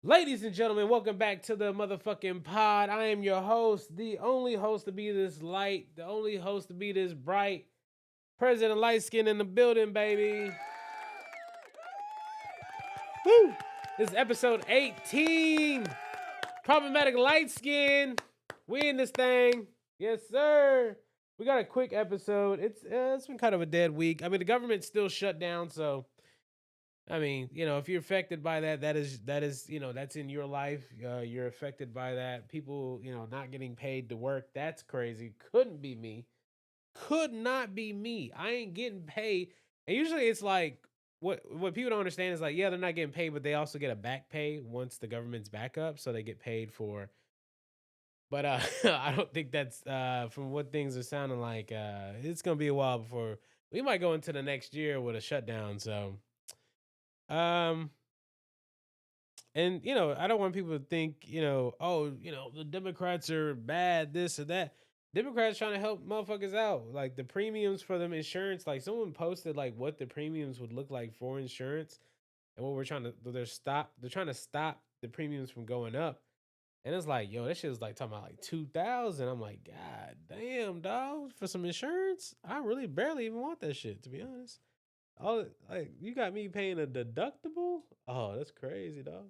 Ladies and gentlemen, welcome back to the motherfucking pod. I am your host, the only host to be this light, the only host to be this bright. President LightSkin in the building, baby. Woo! This is episode 18. Problematic LightSkin. We in this thing. Yes, sir. We got a quick episode. It's been kind of a dead week. I mean, the government's still shut down, so I mean, if you're affected by that, that is, that's in your life. You're affected by that. People, not getting paid to work. That's crazy. Couldn't be me. Could not be me. I ain't getting paid. And usually it's like what people don't understand is like, yeah, they're not getting paid, but they also get a back pay once the government's back up, so they get paid for. But I don't think that's from what things are sounding like. It's gonna be a while before we might go into the next year with a shutdown. So um and I don't want people to think, oh, the Democrats are bad, this or that. Democrats trying to help motherfuckers out. Like the premiums for them insurance, like someone posted like what the premiums would look like for insurance and what we're trying to they're trying to stop the premiums from going up. And it's like, yo, that shit was like talking about like 2,000. I'm like, God damn, dog, for some insurance? I really barely even want that shit, to be honest. All like you got me paying a deductible? Oh, that's crazy, dog.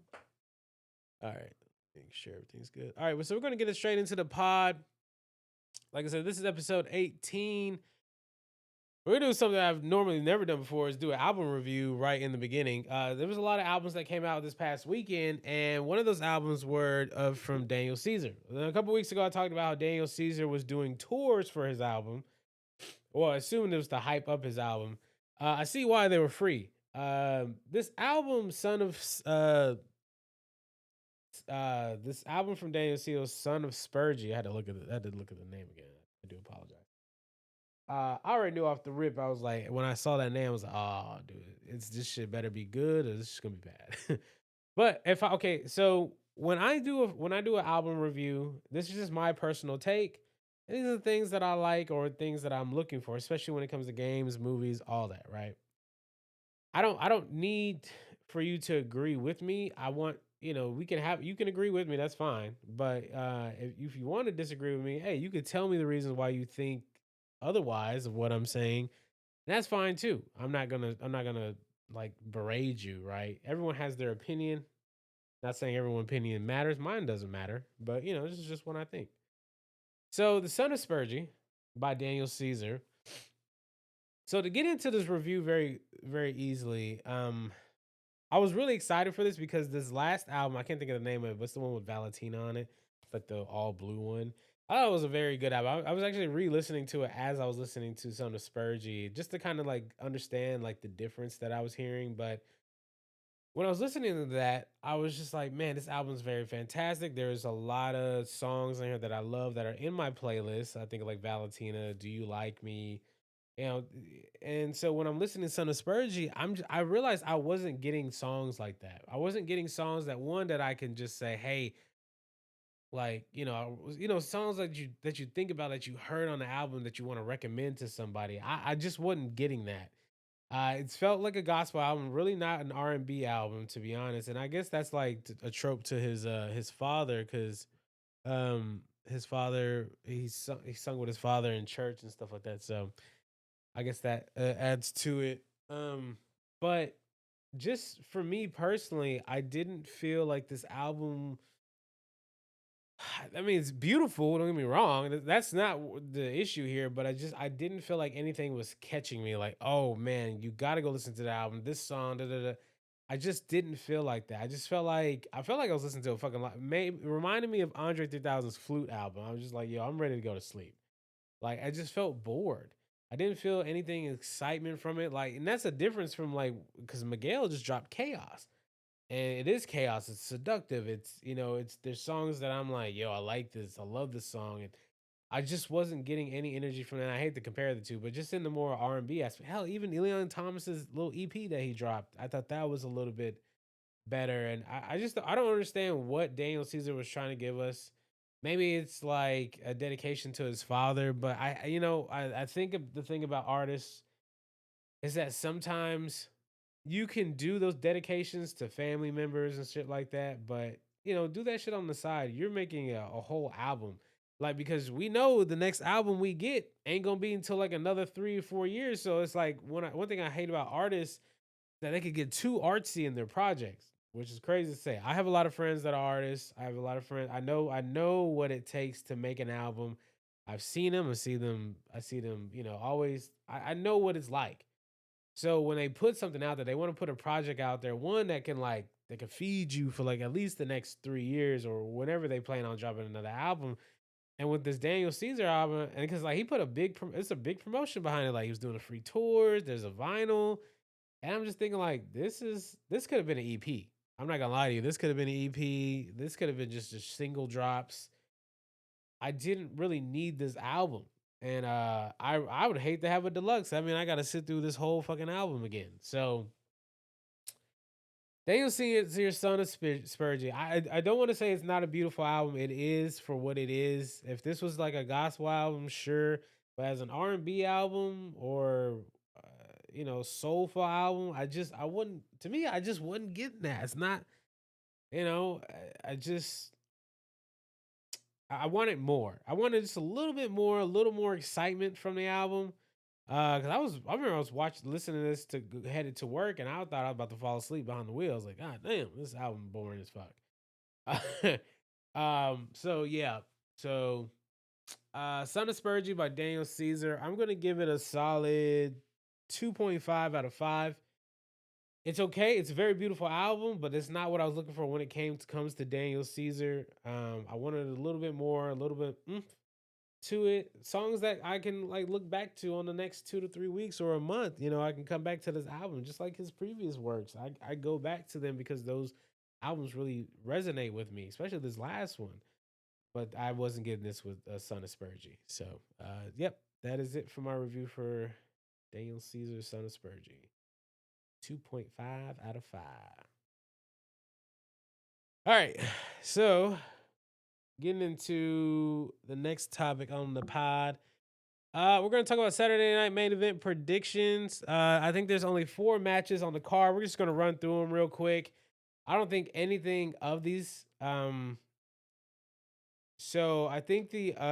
All right. Make sure everything's good. All right. Well, so we're going to get it straight into the pod. Like I said, this is episode 18. We're going to do something I've normally never done before is do an album review right in the beginning. There was a lot of albums that came out this past weekend, and one of those albums were from Daniel Caesar. A couple weeks ago, I talked about how Daniel Caesar was doing tours for his album. Well, I assumed it was to hype up his album. I see why they were free. This album, this album from Daniel Seal's Son of Spergy. I had to look at the name again. I do apologize. I already knew off the rip. I was like, when I saw that name, I was like, oh, dude, this shit better be good or this is gonna be bad. But if I okay, so when I do an album review, this is just my personal take. These are the things that I like or things that I'm looking for, especially when it comes to games, movies, all that, right? I don't need for you to agree with me. I want, we can have you can agree with me, that's fine. But if you want to disagree with me, hey, you could tell me the reasons why you think otherwise of what I'm saying. And that's fine too. I'm not gonna like berate you, right? Everyone has their opinion. Not saying everyone's opinion matters. Mine doesn't matter, but this is just what I think. So, The Son of Spergy by Daniel Caesar. So to get into this review very, very easily, I was really excited for this because this last album, I can't think of the name of it. What's the one with Valentina on it? It's like the all blue one. I thought it was a very good album. I was actually re-listening to it as I was listening to some of Spurgey, just to kind of like understand like the difference that I was hearing. But when I was listening to that, I was just like, man, this album's very fantastic. There's a lot of songs in here that I love that are in my playlist. I think like Valentina, Do You Like Me? And so when I'm listening to Son of Spurgey, I realized I wasn't getting songs like that. I wasn't getting songs that one that I can just say, hey, like songs that you think about that you heard on the album that you want to recommend to somebody. I just wasn't getting that. It's felt like a gospel album, really not an R&B album, to be honest. And I guess that's like a trope to his father, because his father he sung with his father in church and stuff like that. So I guess that adds to it. But just for me personally, I didn't feel like this album. I mean, it's beautiful. Don't get me wrong. That's not the issue here. But I didn't feel like anything was catching me. Like, oh man, you got to go listen to the album. This song, da da da. I just didn't feel like that. I felt like I was listening to a fucking lot. Maybe reminded me of Andre 3000's Flute album. I was just like, yo, I'm ready to go to sleep. Like I just felt bored. I didn't feel anything excitement from it. Like, and that's a difference from like because Miguel just dropped Chaos. And it is chaos. It's seductive. It's there's songs that I'm like, yo, I like this. I love this song. And I just wasn't getting any energy from that. I hate to compare the two, but just in the more R&B aspect. Hell, even Elian Thomas's little EP that he dropped, I thought that was a little bit better. And I don't understand what Daniel Caesar was trying to give us. Maybe it's like a dedication to his father, but I think the thing about artists is that sometimes you can do those dedications to family members and shit like that, but do that shit on the side. You're making a whole album. Like, because we know the next album we get ain't gonna be until like another 3 or 4 years. So it's like one thing I hate about artists that they could get too artsy in their projects, which is crazy to say. I have a lot of friends that are artists. I have a lot of friends. I know what it takes to make an album. I've seen them. I see them. Always. I know what it's like. So when they put something out there, they want to put a project out there, one that can feed you for like at least the next 3 years or whenever they plan on dropping another album. And with this Daniel Caesar album, and because like he put it's a big promotion behind it. Like he was doing a free tours, there's a vinyl, and I'm just thinking like this could have been an EP. I'm not gonna lie to you, this could have been an EP. This could have been just single drops. I didn't really need this album. And I would hate to have a deluxe. I mean, I gotta sit through this whole fucking album again. So Daniel Caesar's Son of Spergy. I don't want to say it's not a beautiful album. It is for what it is. If this was like a gospel album, sure. But as an R&B album or soulful album, I wouldn't. To me, I just wouldn't get that. It's not. I just I wanted more. I wanted just a little bit more, a little more excitement from the album. Cause I remember I was listening to this headed to work, and I thought I was about to fall asleep behind the wheel. I was like, God damn, this album boring as fuck. So yeah, so Son of Spergy by Daniel Caesar. I'm gonna give it a solid 2.5 out of 5. It's okay. It's a very beautiful album, but it's not what I was looking for when it comes to Daniel Caesar. I wanted a little bit more, a little bit to it. Songs that I can like look back to on the next 2 to 3 weeks or a month. I can come back to this album just like his previous works. I go back to them because those albums really resonate with me, especially this last one. But I wasn't getting this with Son of Spergy. So, yep, that is it for my review for Daniel Caesar, Son of Spergy. 2.5 out of 5. All right. So, getting into the next topic on the pod. We're going to talk about Saturday night main event predictions. I think there's only 4 matches on the card. We're just going to run through them real quick. I don't think anything of these. So I think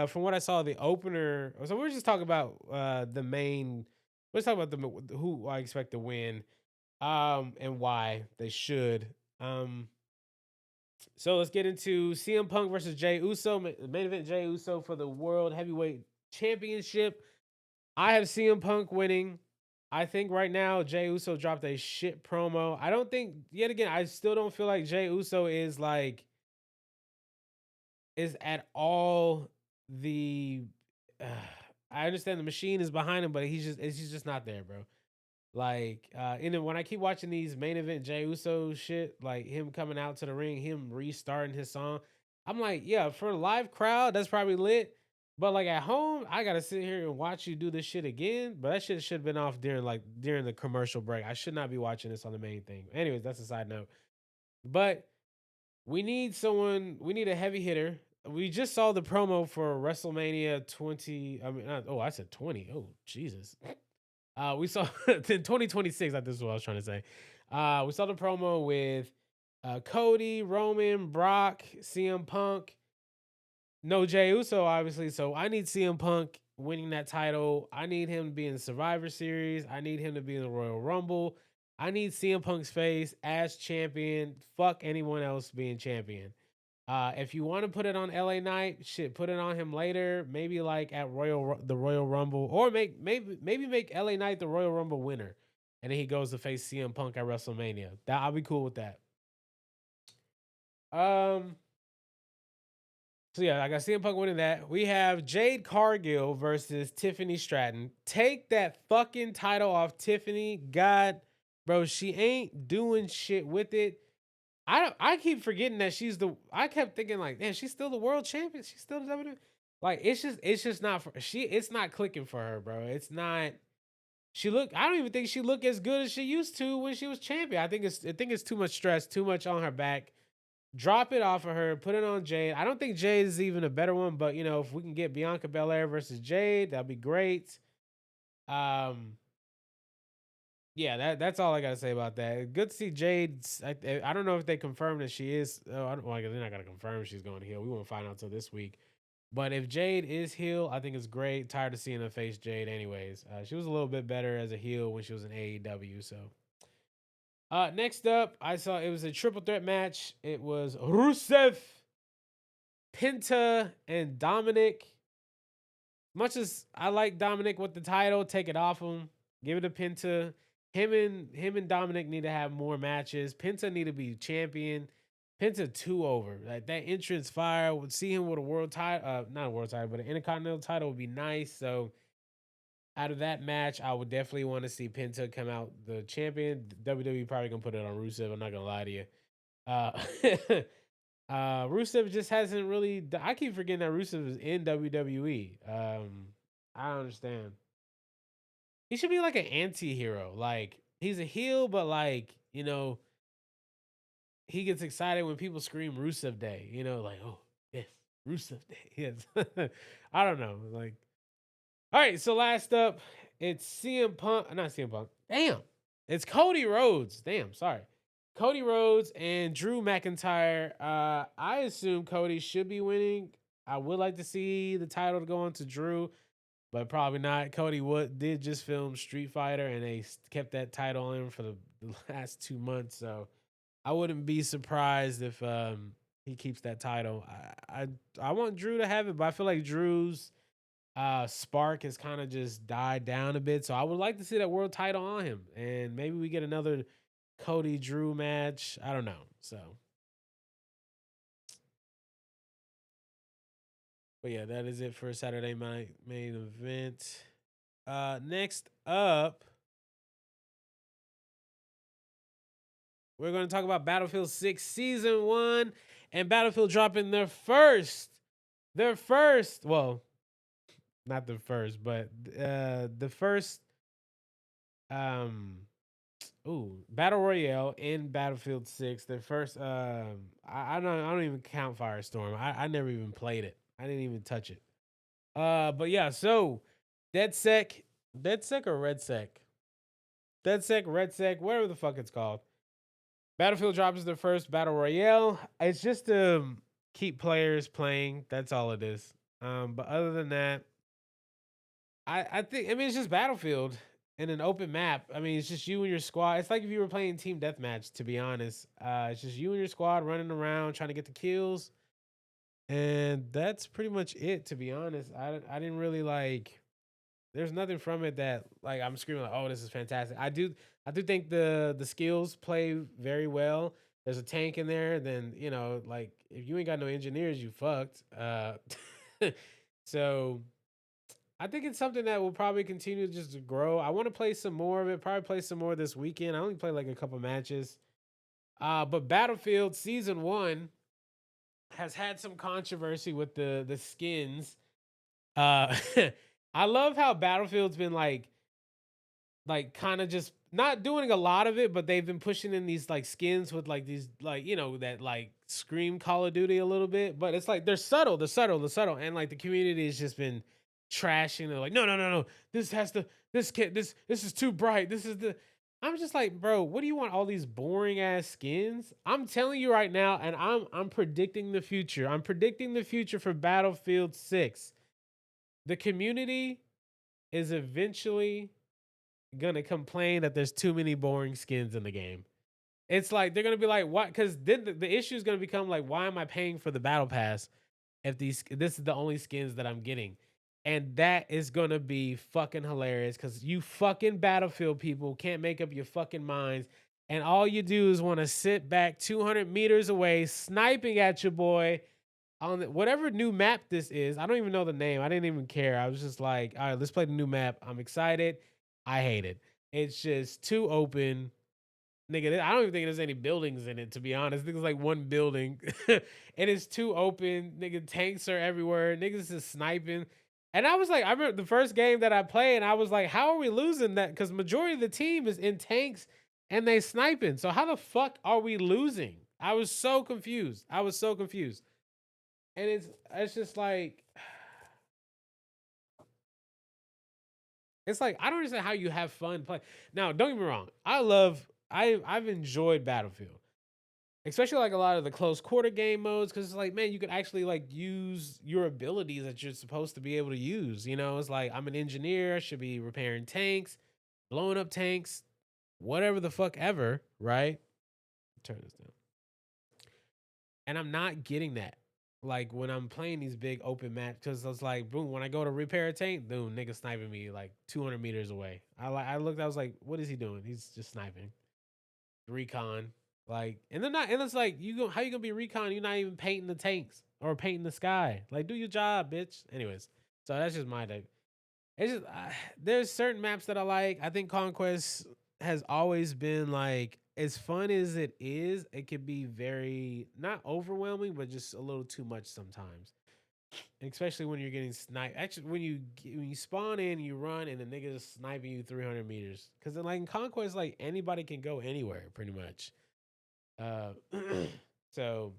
from what I saw, the opener. So we're just talking about the main. Let's talk about who I expect to win, and why they should. So let's get into CM Punk versus Jey Uso. Main event: Jey Uso for the World Heavyweight Championship. I have CM Punk winning. I think right now Jey Uso dropped a shit promo. I don't think yet again. I still don't feel like Jey Uso is at all the. I understand the machine is behind him, but he's just not there, bro. Like, and then when I keep watching these main event Jey Uso shit, like him coming out to the ring, him restarting his song, I'm like, yeah, for a live crowd, that's probably lit. But like at home, I gotta sit here and watch you do this shit again. But that shit should have been off during the commercial break. I should not be watching this on the main thing. Anyways, that's a side note. But we need someone. We need a heavy hitter. We just saw the promo for WrestleMania 20. I mean, I said 20. Oh, Jesus. We saw in 2026. This is what I was trying to say. We saw the promo with Cody, Roman, Brock, CM Punk. No Jey Uso, obviously. So I need CM Punk winning that title. I need him to be in the Survivor Series. I need him to be in the Royal Rumble. I need CM Punk's face as champion. Fuck anyone else being champion. If you want to put it on LA Knight, shit, put it on him later. Maybe like at the Royal Rumble, or maybe make LA Knight the Royal Rumble winner, and then he goes to face CM Punk at WrestleMania. I'll be cool with that. Um. So yeah, I got CM Punk winning that. We have Jade Cargill versus Tiffany Stratton. Take that fucking title off Tiffany. God, bro, she ain't doing shit with it. I keep forgetting that I kept thinking like, man, she's still the world champion. She's still the WWE. Like it's just not for it's not clicking for her, bro. It's not. I don't even think she looked as good as she used to when she was champion. I think it's too much stress, too much on her back. Drop it off of her, put it on Jade. I don't think Jade is even a better one, but if we can get Bianca Belair versus Jade, that'd be great. Um, yeah, that's all I gotta say about that. Good to see Jade. I don't know if they confirmed that she is. I don't, well, they're not gonna confirm she's going to heel. We won't find out until this week. But if Jade is heel, I think it's great. Tired of seeing her face Jade, anyways. She was a little bit better as a heel when she was in AEW. So, next up, I saw it was a triple threat match. It was Rusev, Penta, and Dominic. Much as I like Dominic with the title, take it off him, give it to Penta. Him and Dominic need to have more matches. Penta need to be champion. Penta too over. Like that entrance fire. Would see him with a world title, not a world title, but an intercontinental title would be nice. So out of that match, I would definitely want to see Penta come out the champion. WWE probably gonna put it on Rusev. I'm not gonna lie to you. Uh, Rusev just hasn't really. I keep forgetting that Rusev is in WWE. I don't understand. He should be like an anti-hero. Like he's a heel, but like he gets excited when people scream Rusev Day. Like yes, Rusev Day. Yes. I don't know. Like all right. So last up, it's CM Punk. Not CM Punk. Damn. It's Cody Rhodes. Damn. Sorry. Cody Rhodes and Drew McIntyre. I assume Cody should be winning. I would like to see the title go on to Drew, but probably not. Cody did just film Street Fighter, and they kept that title on him for the last 2 months. So I wouldn't be surprised if he keeps that title. I want Drew to have it, but I feel like Drew's spark has kind of just died down a bit. So I would like to see that world title on him, and maybe we get another Cody Drew match. I don't know. So, but yeah, that is it for Saturday night main event. Next up, we're going to talk about Battlefield 6 Season 1 and Battlefield dropping well, not the first, but the first um battle royale in Battlefield 6. The first I don't even count Firestorm. I never even played it. I didn't even touch it. But yeah, so deadsec, deadsec or redsec, deadsec, redsec, whatever the fuck it's called. Battlefield drops their first battle royale. It's just to keep players playing. That's all it is. But other than that, I think it's just Battlefield in an open map. I mean, it's just you and your squad. It's like if you were playing team deathmatch. To be honest, it's just you and your squad running around trying to get the kills, and that's pretty much it. To be honest, I didn't really like. There's nothing from it that like I'm screaming like, oh, this is fantastic. I do think the skills play very well. There's a tank in there. Then like if you ain't got no engineers, you fucked. So I think it's something that will probably continue just to grow. I want to play some more of it. Probably play some more this weekend. I only played like a couple matches. But Battlefield Season 1 has had some controversy with the skins. Uh I love how Battlefield's been like kind of just not doing a lot of it, but they've been pushing in these like skins with like these like that like scream Call of Duty a little bit, but it's like they're subtle, and like the community has just been trashing. They're like, no, no, no, no, this has to, this kid, this is too bright. This is the. I'm just like, bro, what do you want all these boring ass skins? I'm telling you right now, and I'm predicting the future. I'm predicting the future for Battlefield 6. The community is eventually gonna complain that there's too many boring skins in the game. It's like they're gonna be like, what? Because then the issue is gonna become like, why am I paying for the battle pass if this is the only skins that I'm getting? And that is gonna be fucking hilarious because you fucking Battlefield people can't make up your fucking minds, and all you do is want to sit back 200 meters away, sniping at your boy on whatever new map this is. I don't even know the name. I didn't even care. I was just like, all right, let's play the new map. I'm excited. I hate it. It's just too open. Nigga, I don't even think there's any buildings in it, to be honest. I think it's like one building. And it's too open. Nigga, tanks are everywhere. Niggas is sniping. And I was like, I remember the first game that I played, and I was like, how are we losing that? Because majority of the team is in tanks and they sniping. So how the fuck are we losing? I was so confused. And it's just like It's like I don't understand how you have fun playing. Now, don't get me wrong. I've enjoyed Battlefield, especially like a lot of the close quarter game modes, because it's like, man, you could actually like use your abilities that you're supposed to be able to use. You know, it's like I'm an engineer, I should be repairing tanks, blowing up tanks, whatever the fuck ever, right? Turn this down. And I'm not getting that. Like when I'm playing these big open maps, because it's like, boom, when I go to repair a tank, boom, nigga sniping me like 200 meters away. I looked, I was like, what is he doing? He's just sniping. Recon. Like, and they're not, and it's like, how you gonna be recon? You're not even painting the tanks or painting the sky. Like, do your job, bitch. Anyways, so that's just my take. It's just there's certain maps that I like. I think Conquest has always been like as fun as it is. It can be very not overwhelming, but just a little too much sometimes. Especially when you're getting sniped. Actually, when you spawn in, you run, and the nigga is sniping you 300 meters. Because like in Conquest, like anybody can go anywhere, pretty much. Uh, so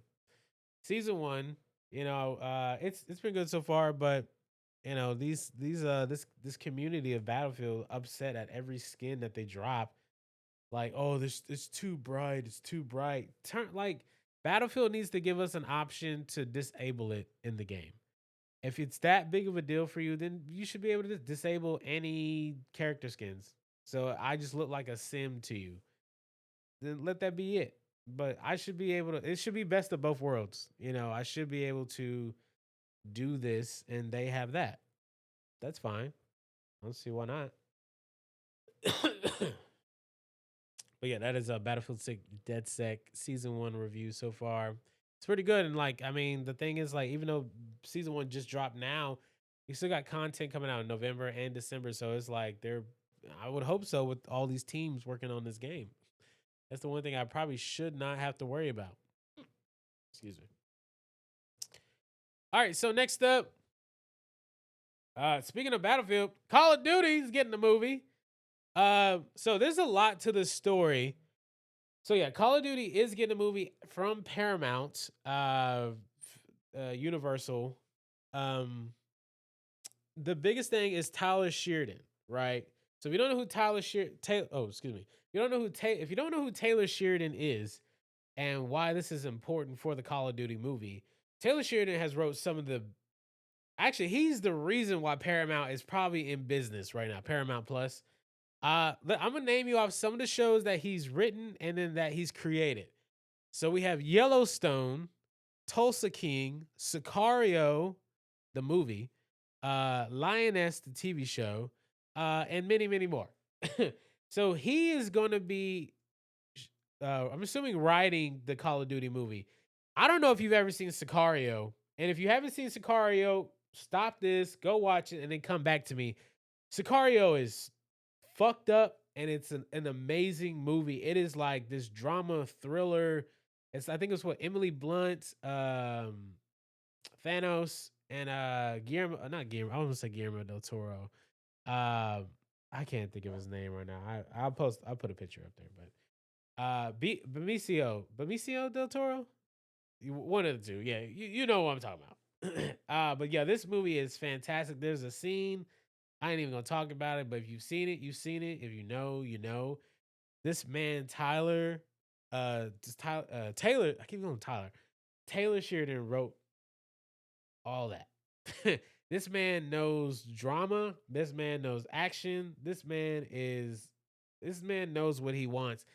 season one, it's been good so far, but this community of Battlefield upset at every skin that they drop. Like, oh, this it's too bright, it's too bright. Battlefield needs to give us an option to disable it in the game. If it's that big of a deal for you, then you should be able to disable any character skins. So I just look like a sim to you. Then let that be it. But I should be able to. It should be best of both worlds. I should be able to do this, and they have that. That's fine. I don't see why not. But yeah, that is a Battlefield 6 DeadSec season one review so far. It's pretty good, and like, I mean, the thing is, like, even though season one just dropped now, you still got content coming out in November and December. So it's like I would hope so with all these teams working on this game. That's the one thing I probably should not have to worry about. Excuse me. All right, so next up, speaking of Battlefield, Call of Duty is getting a movie. So there's a lot to the story. So yeah, Call of Duty is getting a movie from Paramount, Universal. Um, the biggest thing is Tyler Sheridan, right? So if you don't know who excuse me. If you don't know who Taylor Sheridan is and why this is important for the Call of Duty movie, Taylor Sheridan has wrote some of the. Actually, he's the reason why Paramount is probably in business right now. Paramount Plus. I'm gonna name you off some of the shows that he's written and then that he's created. So we have Yellowstone, Tulsa King, Sicario, the movie, Lioness, the TV show, and many, many more. So he is going to be, I'm assuming, writing the Call of Duty movie. I don't know if you've ever seen Sicario, and if you haven't seen Sicario, stop this, go watch it, and then come back to me. Sicario is fucked up, and it's an amazing movie. It is like this drama thriller. I think it's what Emily Blunt, Thanos, and Guillermo, not Guillermo. I was gonna say Guillermo del Toro. I can't think of his name right now. I'll put a picture up there, but Benicio del Toro. One of the two. Yeah, you know what I'm talking about. But yeah, this movie is fantastic. There's a scene. I ain't even gonna talk about it, but if you've seen it, you've seen it. If you know, you know. This man, Taylor, I keep going Tyler. Taylor Sheridan wrote all that. This man knows drama. This man knows action. This man knows what he wants.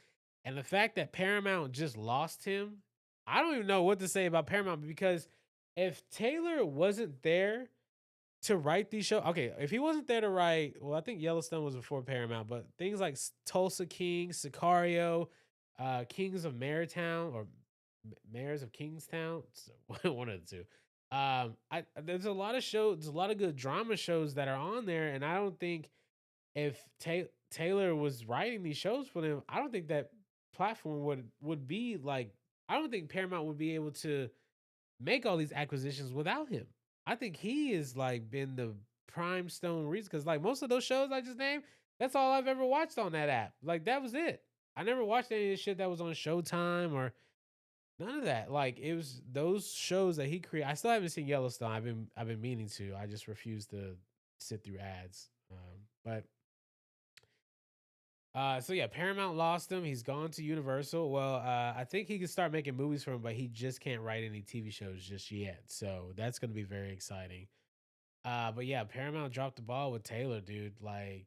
And the fact that Paramount just lost him, I don't even know what to say about Paramount, because if Taylor wasn't there to write these shows, okay, if he wasn't there to write, well, I think Yellowstone was before Paramount, but things like Tulsa King, Sicario, Kings of Marytown, or Mayors of Kingstown, one of the two. There's a lot of shows, there's a lot of good drama shows that are on there, and I don't think if Taylor was writing these shows for them, I don't think that platform would be like. I don't think Paramount would be able to make all these acquisitions without him. I think he is like been the prime stone reason, because like most of those shows I just named, that's all I've ever watched on that app. Like that was it. I never watched any of the shit that was on Showtime or none of that. Like it was those shows that he created. I still haven't seen Yellowstone. I've been meaning to. I just refuse to sit through ads. But So yeah, Paramount lost him. He's gone to Universal. Well, I think he can start making movies for him, but he just can't write any TV shows just yet. So that's gonna be very exciting. But yeah, Paramount dropped the ball with Taylor, dude. Like,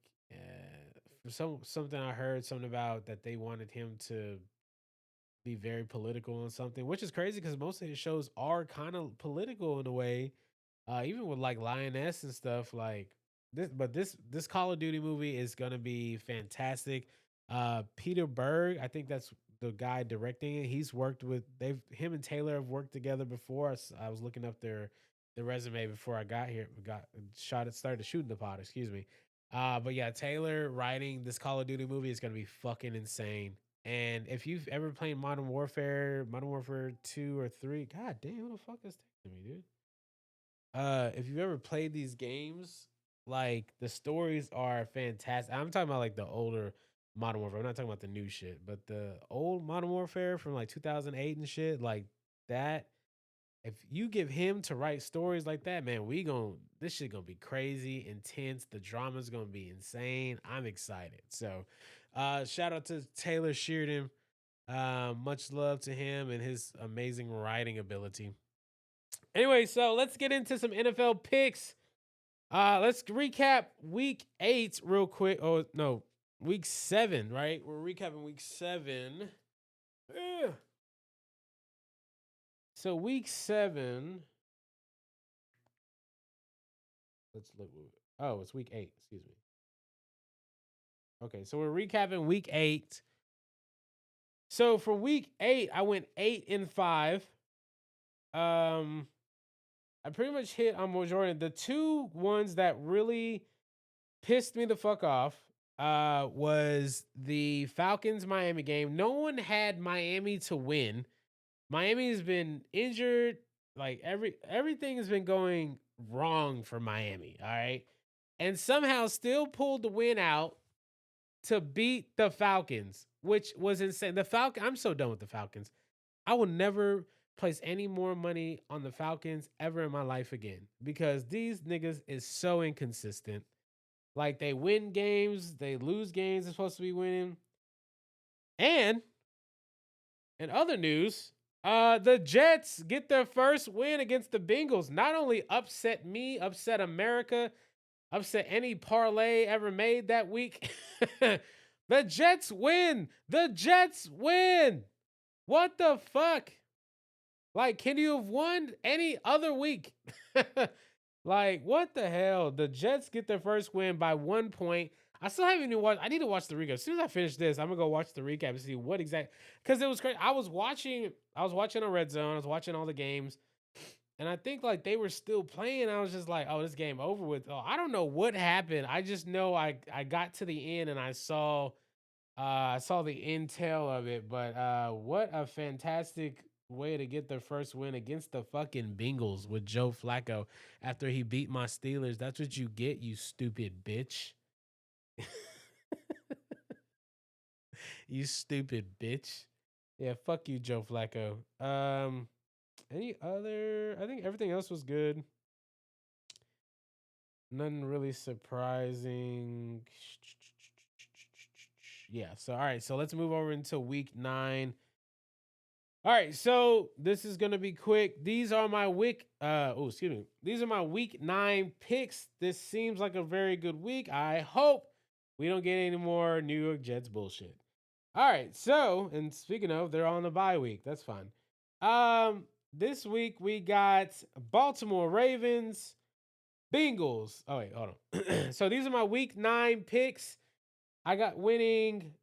for something I heard something about that they wanted him to be very political on something, which is crazy because most of his shows are kind of political in a way. Even with like Lioness and stuff like this, but this Call of Duty movie is gonna be fantastic. Peter Berg, I think that's the guy directing it. He's worked with him and Taylor have worked together before. I was looking up their resume before I got here. Got shot it started shooting the pod. Excuse me. But yeah, Taylor writing this Call of Duty movie is gonna be fucking insane. And if you've ever played Modern Warfare 2 or 3, god damn, who the fuck is texting me, dude? If you've ever played these games, like the stories are fantastic. I'm talking about like the older Modern Warfare. I'm not talking about the new shit, but the old Modern Warfare from like 2008 and shit, like that. If you give him to write stories like that, man, this shit gonna be crazy, intense. The drama's gonna be insane. I'm excited. So, shout out to Taylor Sheridan. Much love to him and his amazing writing ability. Anyway, so let's get into some NFL picks. Let's recap week 8 real quick. Oh no, week 7, right? We're recapping week 7. Ugh. So week 7. Let's look. Oh, it's week 8. Excuse me. Okay, so we're recapping week 8. So for week 8, I went 8-5. I pretty much hit on majority. The two ones that really pissed me the fuck off was the Falcons Miami game. No one had Miami to win. Miami has been injured. Like everything has been going wrong for Miami. All right. And somehow still pulled the win out to beat the Falcons, which was insane. I'm so done with the Falcons. I will never place any more money on the Falcons ever in my life again because these niggas is so inconsistent. Like they win games, they lose games they're supposed to be winning. And in other news, the Jets get their first win against the Bengals. Not only upset me, upset America, upset any parlay ever made that week. The Jets win. The Jets win. What the fuck? Like, can you have won any other week? Like, what the hell? The Jets get their first win by 1 point. I still haven't even watched. I need to watch the recap. As soon as I finish this, I'm gonna go watch the recap and see what exact. Because it was crazy. I was watching on Red Zone. I was watching all the games, and I think like they were still playing. I was just like, oh, this game over with. Oh, I don't know what happened. I just know I got to the end and I saw the intel of it, but what a fantastic way to get their first win against the fucking Bengals with Joe Flacco after he beat my Steelers. That's what you get, you stupid bitch. You stupid bitch. Yeah, fuck you, Joe Flacco. Any other? I think everything else was good. Nothing really surprising. Yeah, so all right, so let's move over into week 9. All right, so this is gonna be quick. These are my excuse me. These are my week 9 picks. This seems like a very good week. I hope we don't get any more New York Jets bullshit. All right, so and speaking of, they're on the bye week. That's fine. This week we got Baltimore Ravens, Bengals. Oh wait, hold on. So these are my week 9 picks. I got winning.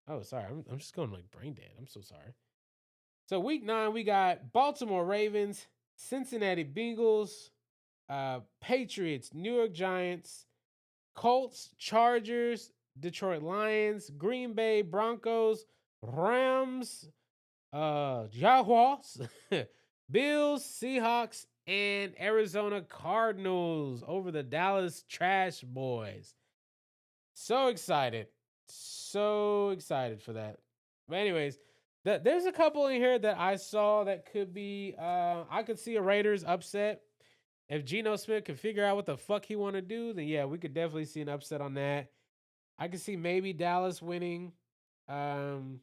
Oh, sorry. I'm just going like brain dead. I'm so sorry. So week 9, we got Baltimore Ravens, Cincinnati Bengals, Patriots, New York Giants, Colts, Chargers, Detroit Lions, Green Bay Broncos, Rams, Jaguars, Bills, Seahawks, and Arizona Cardinals over the Dallas Trash Boys. So excited. So excited for that. But anyways, there's a couple in here that I saw that could be I could see a Raiders upset. If Geno Smith can figure out what the fuck he want to do, then yeah, we could definitely see an upset on that. I could see maybe Dallas winning. Um,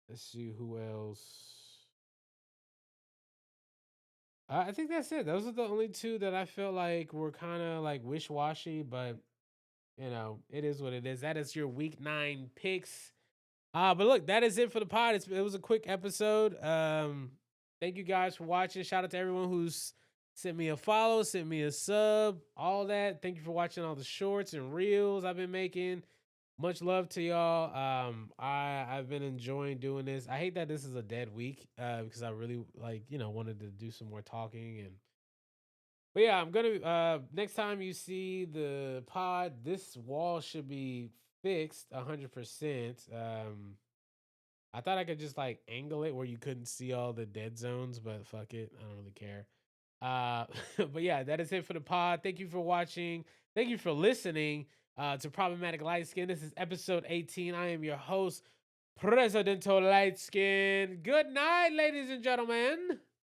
let's see who else. I think that's it. Those are the only two that I feel like were kind of like wish washy, but it is what it is. That is your week 9 picks. But look, that is it for the pod. It was a quick episode. Thank you guys for watching. Shout out to everyone who's sent me a follow, sent me a sub, all that. Thank you for watching all the shorts and reels I've been making. Much love to y'all. I've been enjoying doing this. I hate that this is a dead week because I really wanted to do some more talking. But yeah, I'm gonna next time you see the pod, this wall should be fixed 100%. I thought I could just like angle it where you couldn't see all the dead zones, but fuck it, I don't really care. But yeah, that is it for the pod. Thank you for watching. Thank you for listening to Problematic Light Skin. This is episode 18. I am your host, Presidential Light Skin. Good night, ladies and gentlemen.